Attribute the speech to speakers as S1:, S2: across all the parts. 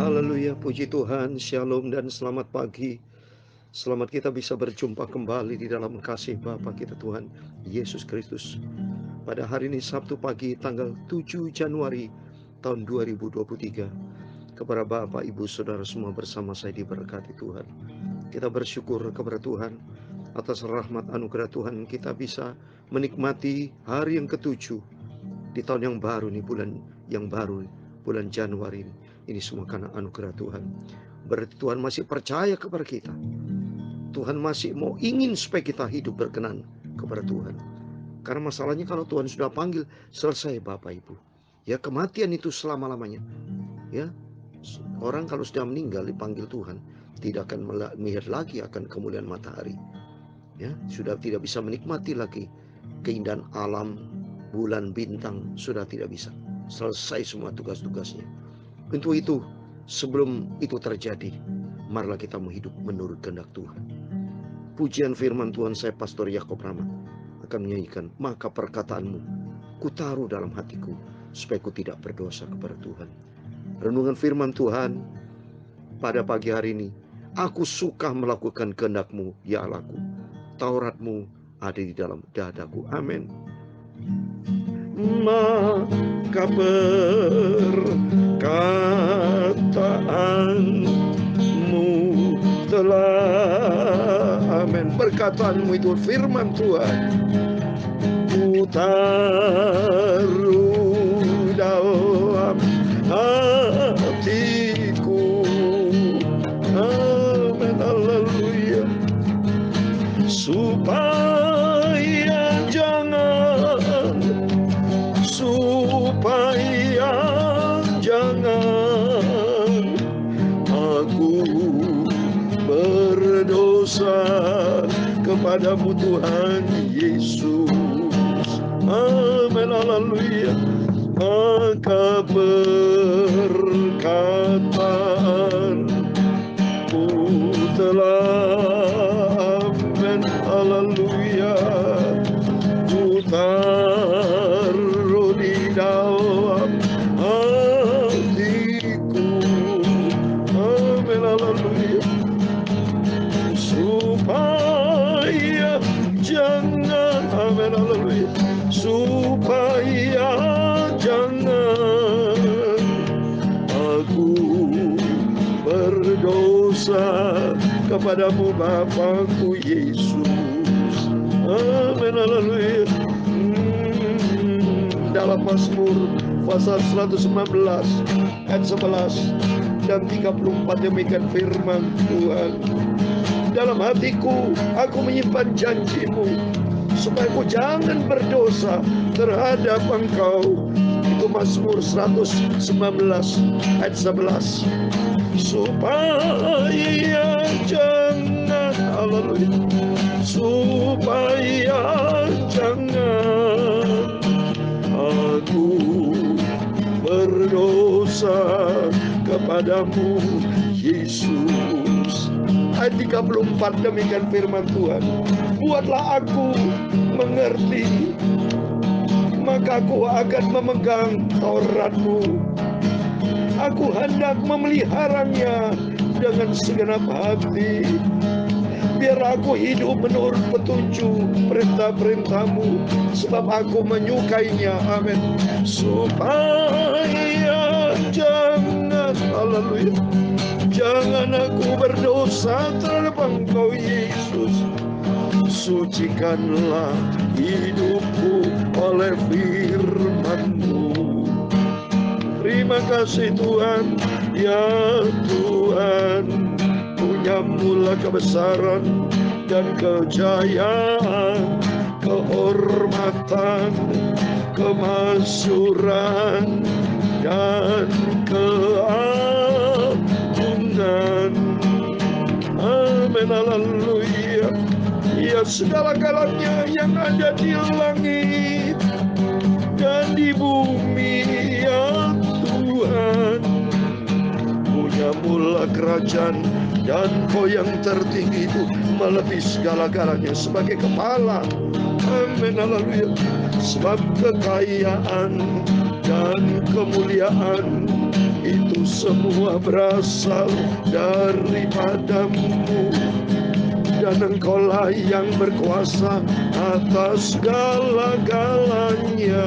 S1: Haleluya, puji Tuhan, shalom dan selamat pagi. Selamat kita bisa berjumpa kembali di dalam kasih Bapa kita Tuhan Yesus Kristus. Pada hari ini Sabtu pagi tanggal 7 Januari tahun 2023. Kepada Bapak, Ibu, Saudara semua bersama saya diberkati Tuhan. Kita bersyukur kepada Tuhan atas rahmat anugerah Tuhan, kita bisa menikmati hari yang ketujuh di tahun yang baru nih, bulan yang baru, bulan Januari ini. Ini semua karena anugerah Tuhan. Berarti Tuhan masih percaya kepada kita. Tuhan masih mau ingin supaya kita hidup berkenan kepada Tuhan. Karena masalahnya kalau Tuhan sudah panggil, selesai Bapak Ibu. Ya, kematian itu selama-lamanya. Ya, orang kalau sudah meninggal dipanggil Tuhan, tidak akan melihat lagi akan kemuliaan matahari. Ya, sudah tidak bisa menikmati lagi keindahan alam, bulan, bintang, sudah tidak bisa. Selesai semua tugas-tugasnya. Untuk itu, sebelum itu terjadi, marilah kita mau hidup menurut kehendak Tuhan. Pujian firman Tuhan, saya Pastor Yakob Rahmat akan menyanyikan, maka perkataanmu kutaruh dalam hatiku, supaya ku tidak berdosa kepada Tuhan. Renungan firman Tuhan pada pagi hari ini, aku suka melakukan kehendak-Mu, ya Allahku. Taurat-Mu ada di dalam dadaku. Amin. Maka perkataanmu telah, amin, perkataanmu itu firman Tuhan, ku taruh dalam hatiku, amin, haleluya, supaya jangan aku berdosa kepadamu Tuhan Yesus. Amin, haleluya. Maka perkataanmu telah, amin, haleluya, ku taruh di dalam hatiku, amin, haleluya, supaya jangan, amin, haleluya, supaya jangan aku berdosa kepadamu Bapakku Yesus, amin, haleluya. Dalam Mazmur pasal 119 ayat 11 dan 34 demikian firman Tuhan, dalam hatiku aku menyimpan janjimu, supaya aku jangan berdosa terhadap Engkau. Itu Mazmur 119 ayat 11. Supaya jangan, haleluya, supaya jangan aku berdosa kepadamu Yesus. Ayat 34 demikian firman Tuhan, buatlah aku mengerti, maka aku akan memegang Taurat-Mu. Aku hendak memeliharanya dengan segenap hati. Biar aku hidup menurut petunjuk perintah-perintah-Mu, sebab aku menyukainya. Amin. Supaya jangan, haleluya, jangan aku berdosa terhadap Engkau Yesus. Sucikanlah hidupku oleh firman-Mu. Terima kasih Tuhan, ya Tuhan, punya mula kebesaran dan kejayaan, kehormatan, kemasyuran, dan keagungan. Amin, haleluya. Ya, segala-galanya yang ada di langit dan di bumi, ya Tuhan, punya mula kerajaan, dan Kau yang tertinggi itu melebihi segala-galanya sebagai kepala. Amin, haleluya. Sebab kekayaan dan kemuliaan itu semua berasal daripadamu, dan Engkaulah yang berkuasa atas segala-galanya.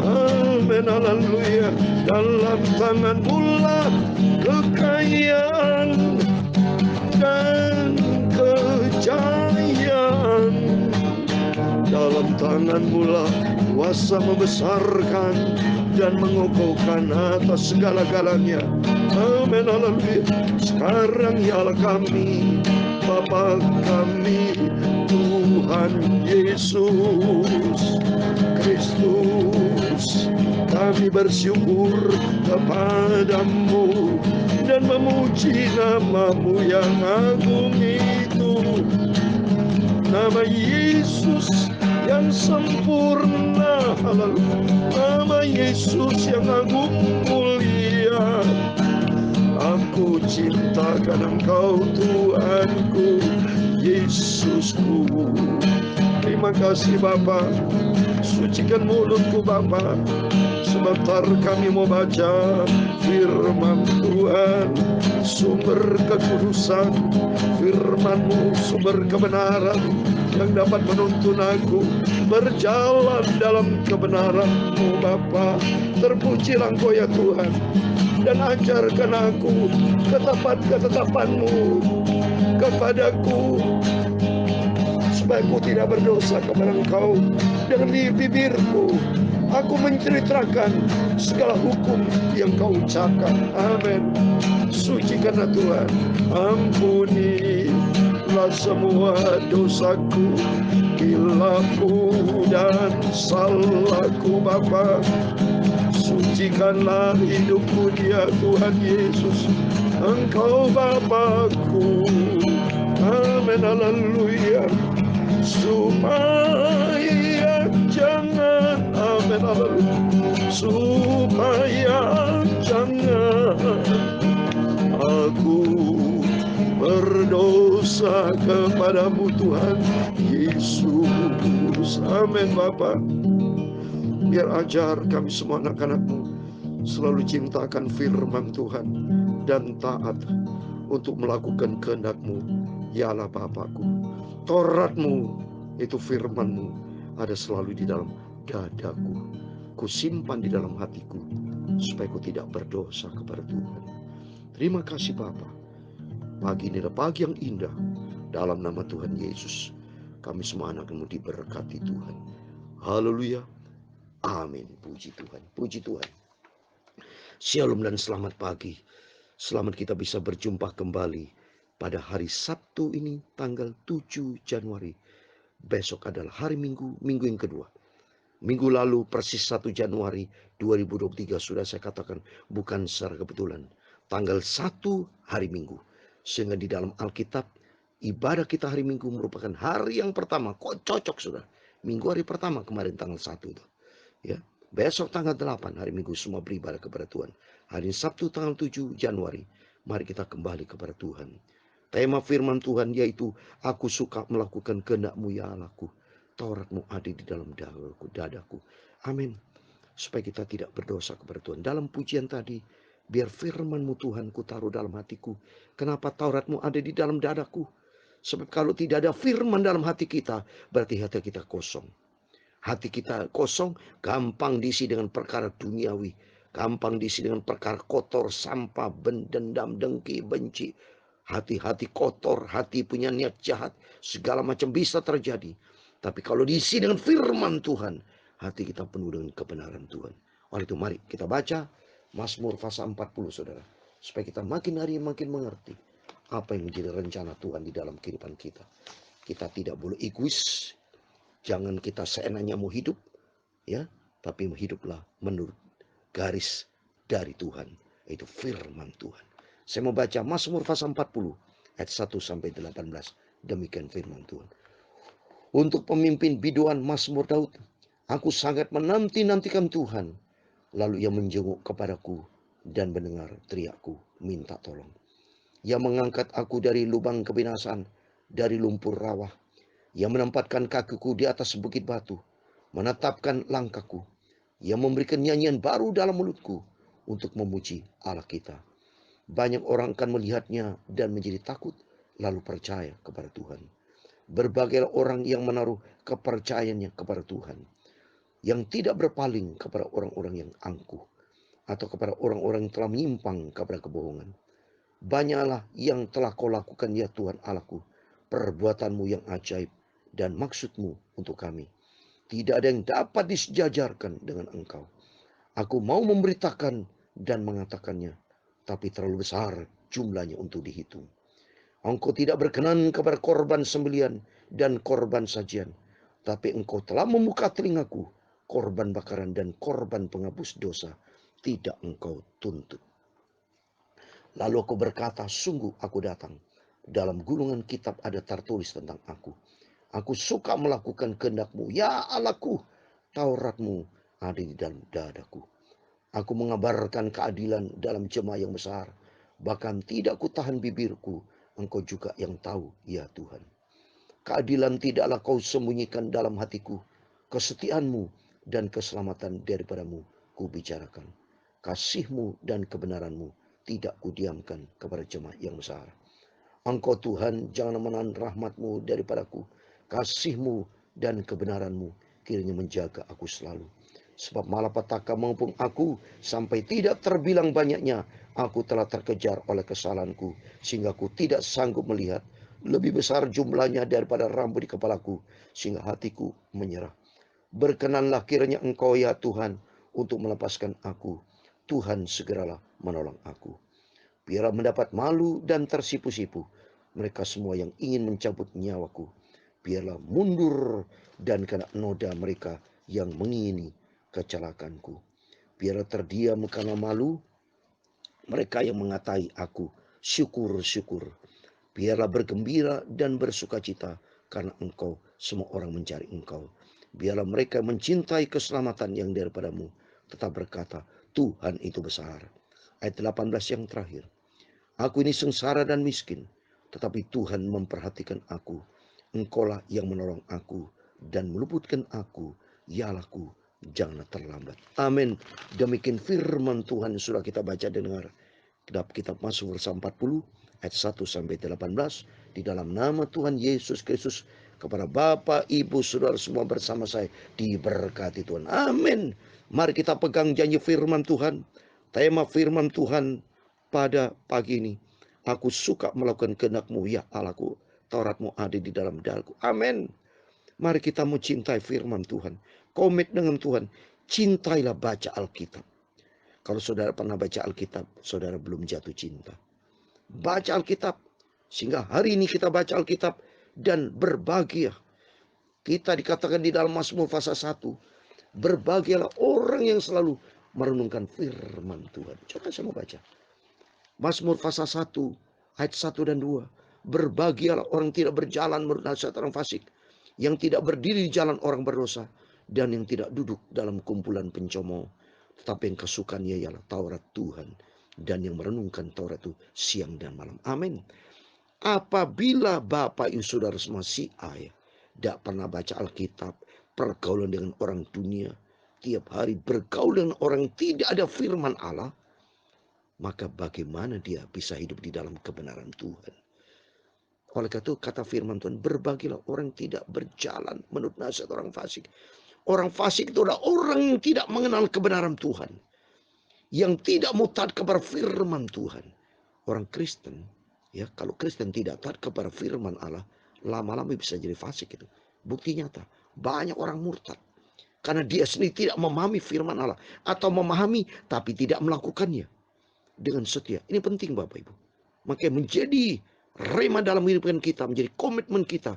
S1: Amin, haleluya. Dalam tangan-Mu lah kekayaan dan kejayaan. Dalam tangan-Mu lah kuasa membesarkan dan mengokohkan atas segala-galanya. Amin, haleluya. Sekarang ya Allah kami, Bapa kami, Tuhan Yesus Kristus, kami bersyukur kepadamu dan memuji nama-Mu yang agung itu. Nama Yesus yang sempurna, haleluya. Nama Yesus yang agung mulia. Aku cintakan Engkau Tuhanku, Yesusku. Terima kasih Bapa. Sucikan mulutku Bapa. Sebentar kami mau baca firman Tuhan, sumber kekudusan. Firman-Mu sumber kebenaran yang dapat menuntun aku berjalan dalam kebenaran-Mu Bapa. Terpujilah Engkau ya Tuhan, dan ajarkan aku ketetapan-ketetapan-Mu kepadaku, supaya aku tidak berdosa kepada Engkau. Dengan bibirku aku menceritakan segala hukum yang Kau ucapkan. Amin. Sucikanlah Tuhan, ampunilah semua dosaku, hilafku dan salahku Bapa. Sucikanlah hidupku ya Tuhan Yesus, Engkau Bapakku. Amin, haleluya. Supaya jangan, amin, haleluya. Supaya jangan aku berdosa kepadamu Tuhan Yesus. Amin Bapa. Biar ajar kami semua anak-anak-Mu selalu cintakan firman Tuhan dan taat untuk melakukan kehendak-Mu. Ya Allah Bapakku, Taurat-Mu itu firman-Mu ada selalu di dalam dadaku. Ku simpan di dalam hatiku supaya ku tidak berdosa kepada Tuhan. Terima kasih Bapa. Pagi ini adalah pagi yang indah. Dalam nama Tuhan Yesus, kami semua anak-Mu diberkati Tuhan. Haleluya. Amin. Puji Tuhan. Puji Tuhan. Shalom dan selamat pagi. Selamat kita bisa berjumpa kembali pada hari Sabtu ini tanggal 7 Januari. Besok adalah hari Minggu, minggu yang kedua. Minggu lalu persis 1 Januari 2023 sudah saya katakan bukan secara kebetulan. Tanggal 1 hari Minggu. Sehingga di dalam Alkitab ibadah kita hari Minggu merupakan hari yang pertama. Kok cocok sudah. Minggu hari pertama kemarin tanggal 1 itu. Ya, besok tanggal 8 hari Minggu semua beribadah kepada Tuhan. Hari Sabtu tanggal 7 Januari mari kita kembali kepada Tuhan. Tema firman Tuhan yaitu aku suka melakukan kehendak-Mu ya Allahku. Taurat-Mu ada di dalam dadaku. Amin. Supaya kita tidak berdosa kepada Tuhan. Dalam pujian tadi, biar firman-Mu Tuhan ku taruh dalam hatiku. Kenapa Taurat-Mu ada di dalam dadaku? Sebab kalau tidak ada firman dalam hati kita, berarti hati kita kosong. Hati kita kosong, gampang diisi dengan perkara duniawi. Gampang diisi dengan perkara kotor, sampah, dendam, dengki, benci. Hati-hati kotor, hati punya niat jahat. Segala macam bisa terjadi. Tapi kalau diisi dengan firman Tuhan, hati kita penuh dengan kebenaran Tuhan. Oleh itu mari kita baca Mazmur pasal 40 saudara. Supaya kita makin hari makin mengerti apa yang menjadi rencana Tuhan di dalam kehidupan kita. Kita tidak boleh egois. Jangan kita seenaknya mau hidup. Ya, tapi hiduplah menurut garis dari Tuhan. Yaitu firman Tuhan. Saya mau baca Mazmur pasal 40 ayat 1 sampai 18. Demikian firman Tuhan. Untuk pemimpin biduan Mazmur Daud, aku sangat menanti-nantikan Tuhan. Lalu ia menjenguk kepadaku dan mendengar teriakku, minta tolong. Ia mengangkat aku dari lubang kebinasan, dari lumpur rawa. Ia menempatkan kakiku di atas bukit batu, menetapkan langkahku. Ia memberikan nyanyian baru dalam mulutku, untuk memuji Allah kita. Banyak orang akan melihatnya dan menjadi takut, lalu percaya kepada Tuhan. Berbagai orang yang menaruh kepercayaannya kepada Tuhan, yang tidak berpaling kepada orang-orang yang angkuh, atau kepada orang-orang yang telah menyimpang kepada kebohongan. Banyaklah yang telah kau lakukan ya Tuhan Allahku, perbuatanmu yang ajaib dan maksudmu untuk kami. Tidak ada yang dapat disejajarkan dengan Engkau. Aku mau memberitakan dan mengatakannya, tapi terlalu besar jumlahnya untuk dihitung. Engkau tidak berkenan kepada korban sembelian dan korban sajian, tapi Engkau telah membuka telingaku, korban bakaran dan korban penghapus dosa tidak Engkau tuntut. Lalu aku berkata, sungguh aku datang. Dalam gulungan kitab ada tertulis tentang aku. Aku suka melakukan kehendak-Mu, ya Allahku. Taurat-Mu ada di dalam dadaku. Aku mengabarkan keadilan dalam jemaah yang besar. Bahkan tidak kutahan bibirku. Engkau juga yang tahu, ya Tuhan. Keadilan tidaklah kau sembunyikan dalam hatiku. Kesetiaan-Mu dan keselamatan daripadamu ku bicarakan. Kasih-Mu dan kebenaran-Mu tidak kudiamkan kepada jemaah yang besar. Engkau Tuhan jangan menahan rahmat-Mu daripadaku. Kasih-Mu dan kebenaran-Mu kiranya menjaga aku selalu. Sebab malapetaka mengepung aku sampai tidak terbilang banyaknya. Aku telah terkejar oleh kesalahanku sehingga aku tidak sanggup melihat. Lebih besar jumlahnya daripada rambut di kepalaku sehingga hatiku menyerah. Berkenanlah kiranya Engkau ya Tuhan untuk melepaskan aku. Tuhan segeralah menolong aku. Biarlah mendapat malu dan tersipu-sipu mereka semua yang ingin mencabut nyawaku. Biarlah mundur dan kena noda mereka yang mengingini kecelakaanku. Biarlah terdiam karena malu mereka yang mengatai aku. Syukur-syukur. Biarlah bergembira dan bersukacita karena Engkau, semua orang mencari Engkau. Biarlah mereka mencintai keselamatan yang daripadamu, tetap berkata, Tuhan itu besar. Ayat 18 yang terakhir. Aku ini sengsara dan miskin, tetapi Tuhan memperhatikan aku. Engkaulah yang menolong aku dan meluputkan aku. Ya Allahku, janganlah terlambat. Amin. Demikian firman Tuhan sudah kita baca dan dengar. Kitab Mazmur 40 ayat 1 sampai 18 di dalam nama Tuhan Yesus Kristus. Kepada Bapak, Ibu, Saudara semua bersama saya diberkati Tuhan. Amin. Mari kita pegang janji firman Tuhan. Tema firman Tuhan pada pagi ini. Aku suka melakukan kehendak-Mu ya Allahku. Taurat-Mu ada di dalam dadaku. Amin. Mari kita mencintai firman Tuhan. Komit dengan Tuhan. Cintailah baca Alkitab. Kalau saudara pernah baca Alkitab, saudara belum jatuh cinta. Baca Alkitab. Sehingga hari ini kita baca Alkitab dan berbahagia. Kita dikatakan di dalam Mazmur pasal 1. Berbahagialah orang yang selalu merenungkan firman Tuhan. Coba saya mau baca. Mazmur pasal 1 ayat 1 dan 2. Berbahagialah orang tidak berjalan menurut nasihat orang fasik, yang tidak berdiri di jalan orang berdosa, dan yang tidak duduk dalam kumpulan pencomooh. Tetapi yang kesukaannya ialah Taurat Tuhan, dan yang merenungkan Taurat itu siang dan malam. Amin. Apabila Bapak Ibu Saudara semua tidak pernah baca Alkitab, pergaulan dengan orang dunia, tiap hari bergaul dengan orang yang tidak ada firman Allah, maka bagaimana dia bisa hidup di dalam kebenaran Tuhan? Oleh karena itu kata firman Tuhan, berbagilah orang tidak berjalan menurut nasihat orang fasik. Orang fasik itu adalah orang yang tidak mengenal kebenaran Tuhan, yang tidak mau taat kepada firman Tuhan. Orang Kristen, ya kalau Kristen tidak taat kepada firman Allah, lama-lama bisa jadi fasik itu. Bukti nyata, banyak orang murtad karena dia sendiri tidak memahami firman Allah, atau memahami tapi tidak melakukannya dengan setia. Ini penting Bapak Ibu. Makanya menjadi rema dalam kehidupan kita, menjadi komitmen kita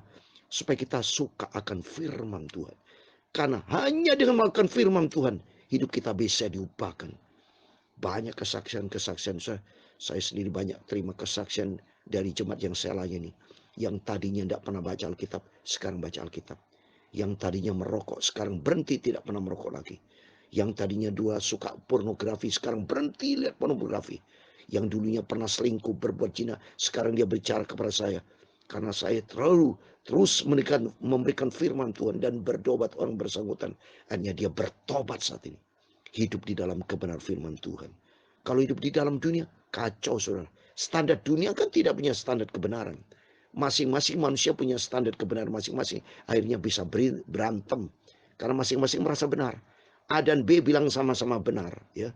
S1: supaya kita suka akan firman Tuhan. Karena hanya dengan melakukan firman Tuhan, hidup kita bisa diubahkan. Banyak kesaksian-kesaksian saya sendiri banyak terima kesaksian dari jemaat yang saya layani. Yang tadinya tidak pernah baca Alkitab, sekarang baca Alkitab. Yang tadinya merokok, sekarang berhenti tidak pernah merokok lagi. Yang tadinya suka pornografi, sekarang berhenti lihat pornografi. Yang dulunya pernah selingkuh, berbuat zina, sekarang dia bicara kepada saya. Karena saya terus memberikan firman Tuhan dan bertobat orang bersangkutan. Hanya dia bertobat saat ini. Hidup di dalam kebenaran firman Tuhan. Kalau hidup di dalam dunia, kacau saudara. Standar dunia kan tidak punya standar kebenaran. Masing-masing manusia punya standar kebenaran masing-masing. Akhirnya bisa berantem. Karena masing-masing merasa benar. A dan B bilang sama-sama benar. Ya,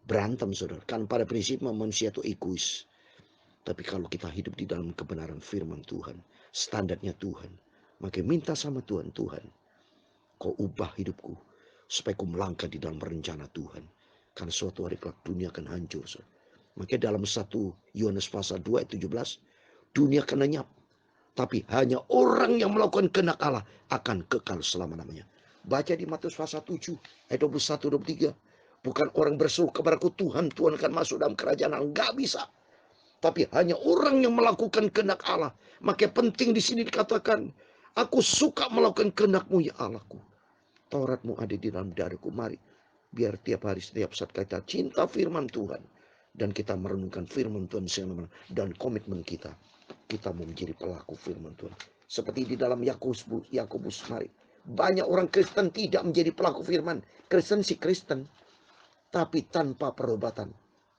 S1: berantem saudara. Kan pada prinsipnya manusia itu egois. Tapi kalau kita hidup di dalam kebenaran firman Tuhan, standarnya Tuhan, maka minta sama Tuhan, Tuhan, kau ubah hidupku supaya kau melangkah di dalam rencana Tuhan. Karena suatu hari kelak dunia akan hancur. Maka dalam 1 Yohanes pasal 2 ayat 17, dunia akan lenyap, tapi hanya orang yang melakukan kehendak Allah akan kekal selama-lamanya. Baca di Matius pasal 7 ayat 21-23. Bukan orang berseru kepadaku, Tuhan, Tuhan akan masuk dalam kerajaan Allah. Enggak bisa. Tapi hanya orang yang melakukan kehendak Allah. Maka penting di sini dikatakan, aku suka melakukan kehendak-Mu ya Allahku. Tauratmu ada di dalam dadaku. Mari, biar tiap hari, setiap saat kita cinta firman Tuhan. Dan kita merenungkan firman Tuhan dan komitmen kita. Kita mau menjadi pelaku firman Tuhan. Seperti di dalam Yakobus, mari. Banyak orang Kristen tidak menjadi pelaku firman. Kristen sih Kristen. Tapi tanpa perobatan.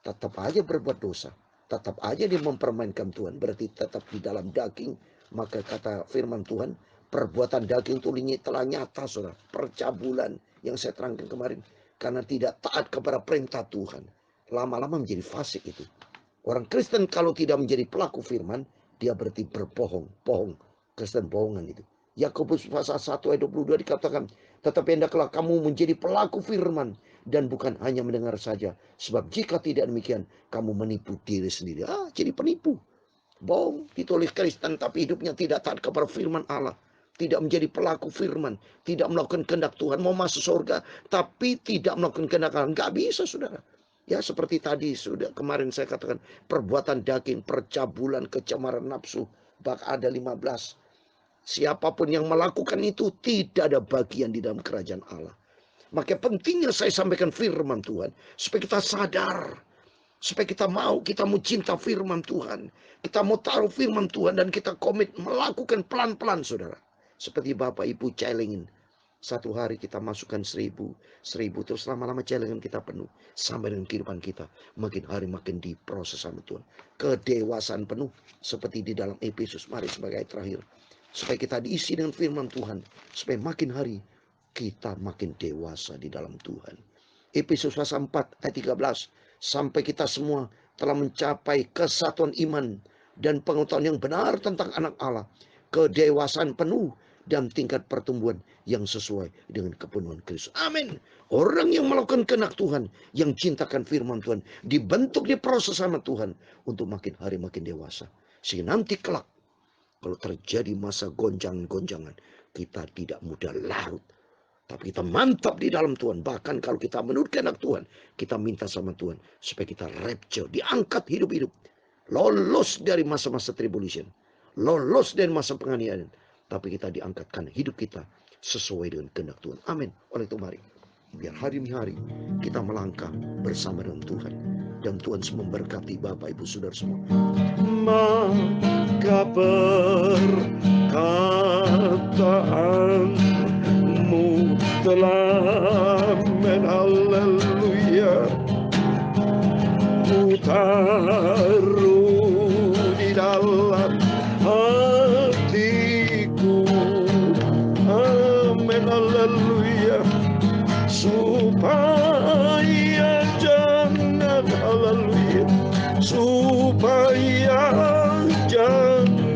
S1: Tetap aja berbuat dosa. Tetap aja dia mempermainkan Tuhan. Berarti tetap di dalam daging. Maka kata firman Tuhan, perbuatan daging itu telah nyata, saudara. Percabulan yang saya terangkan kemarin. Karena tidak taat kepada perintah Tuhan. Lama-lama menjadi fasik itu. Orang Kristen kalau tidak menjadi pelaku firman, dia berarti berbohong. Bohong. Kristen bohongan itu. Yakobus pasal 1 ayat 22 dikatakan, tetapi hendaklah kamu menjadi pelaku firman. Dan bukan hanya mendengar saja. Sebab jika tidak demikian, kamu menipu diri sendiri. Jadi penipu. Bohong. Ditulis Kristen tapi hidupnya tidak taat kepada firman Allah. Tidak menjadi pelaku firman. Tidak melakukan kehendak Tuhan. Mau masuk surga tapi tidak melakukan kehendak Allah. Nggak bisa saudara. Ya seperti tadi sudah kemarin saya katakan. Perbuatan daging, percabulan, kecemaran nafsu. Bak ada 15. Siapapun yang melakukan itu tidak ada bagian di dalam kerajaan Allah. Maka pentingnya saya sampaikan firman Tuhan. Supaya kita sadar. Supaya kita mau cinta firman Tuhan. Kita mau taruh firman Tuhan dan kita komit melakukan pelan-pelan saudara. Seperti Bapak Ibu celengin. Satu hari kita masukkan 1000 terus lama-lama celengan kita penuh. Sampai dengan kehidupan kita. Makin hari makin diproses sama Tuhan. Kedewasaan penuh. Seperti di dalam Efesus. Mari sebagai ayat terakhir. Supaya kita diisi dengan firman Tuhan. Supaya makin hari kita makin dewasa di dalam Tuhan. Efesus pasal 4 ayat 13. Sampai kita semua telah mencapai kesatuan iman dan pengetahuan yang benar tentang anak Allah. Kedewasaan penuh dan tingkat pertumbuhan yang sesuai dengan kepenuhan Kristus. Amin. Orang yang melakukan kehendak Tuhan, yang cintakan firman Tuhan, dibentuk, diproses sama Tuhan untuk makin hari makin dewasa. Sehingga nanti kelak kalau terjadi masa gonjangan-gonjangan, kita tidak mudah larut. Tapi kita mantap di dalam Tuhan. Bahkan kalau kita menurut kehendak Tuhan, kita minta sama Tuhan supaya kita rapture, diangkat hidup-hidup. Lolos dari masa-masa tribulation. Lolos dari masa penganiayaan. Tapi kita diangkatkan hidup kita sesuai dengan kehendak Tuhan. Amin. Oleh itu mari, biar hari demi hari kita melangkah bersama dengan Tuhan. Dan Tuhan memberkati Bapak Ibu Saudara semua. Maka perkataanmu telah haleluya, ku taruh di dalam hatiku, amin haleluya, supaya jangan haleluya, supaya jangan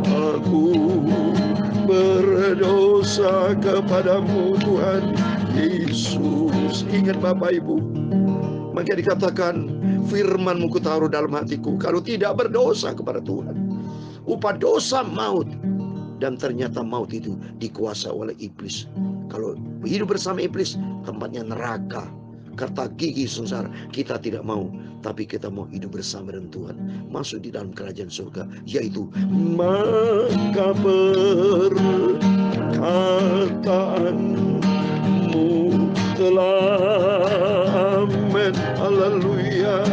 S1: aku berdosa kepadamu Tuhan Yesus. Ingat Bapak Ibu, maka dikatakan firman-Mu ku taruh dalam hatiku. Kalau tidak berdosa kepada Tuhan, upah dosa maut. Dan ternyata maut itu dikuasai oleh iblis. Kalau hidup bersama iblis, tempatnya neraka, kata gigi sengsara. Kita tidak mau, tapi kita mau hidup bersama dengan Tuhan, masuk di dalam kerajaan surga, yaitu maka perkataanmu telah amin haleluya,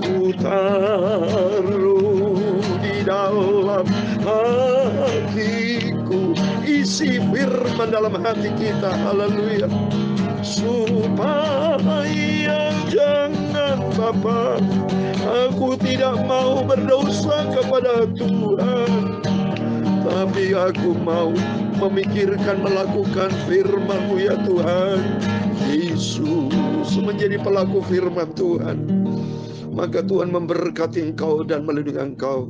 S1: ku taruh di dalam hatiku. Isi firman dalam hati kita, haleluya, supaya Bapa. Aku tidak mau berdosa kepada Tuhan, tapi aku mau memikirkan, melakukan firman-Mu ya Tuhan. Yesus menjadi pelaku firman Tuhan. Maka Tuhan memberkati engkau dan melindungi engkau.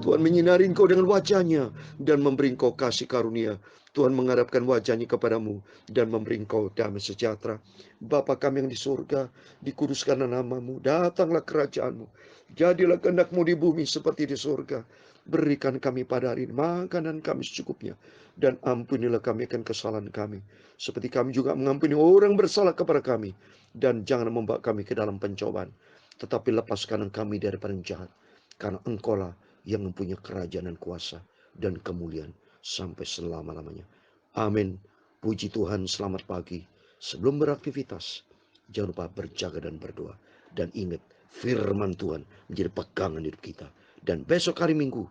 S1: Tuhan menyinari engkau dengan wajah-Nya dan memberi engkau kasih karunia. Tuhan menghadapkan wajah-Nya kepadamu dan memberi engkau damai sejahtera. Bapa kami yang di surga, dikuduskanlah nama-Mu, datanglah kerajaan-Mu. Jadilah kehendak-Mu di bumi seperti di surga. Berikan kami pada hari ini makanan kami secukupnya, dan ampunilah kami akan kesalahan kami, seperti kami juga mengampuni orang bersalah kepada kami. Dan jangan membawa kami ke dalam pencobaan, tetapi lepaskan kami daripada yang jahat, karena Engkau-lah yang mempunyai kerajaan dan kuasa dan kemuliaan sampai selama-lamanya. Amin. Puji Tuhan, selamat pagi. Sebelum beraktivitas, jangan lupa berjaga dan berdoa. Dan ingat, firman Tuhan menjadi pegangan hidup kita. Dan besok hari Minggu,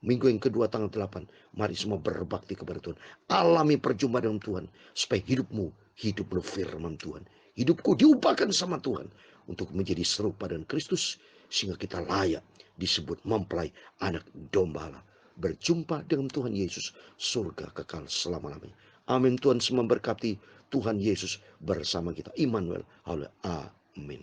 S1: Minggu yang kedua tanggal 8, mari semua berbakti kepada Tuhan. Alami perjumpaan dengan Tuhan, supaya hidupmu firman Tuhan. Hidupku diubahkan sama Tuhan untuk menjadi serupa dengan Kristus, sehingga kita layak disebut mempelai anak domba Allah. Berjumpa dengan Tuhan Yesus, surga kekal selama-lamanya. Amin. Tuhan semua berkati. Tuhan Yesus bersama kita. Immanuel. Amin.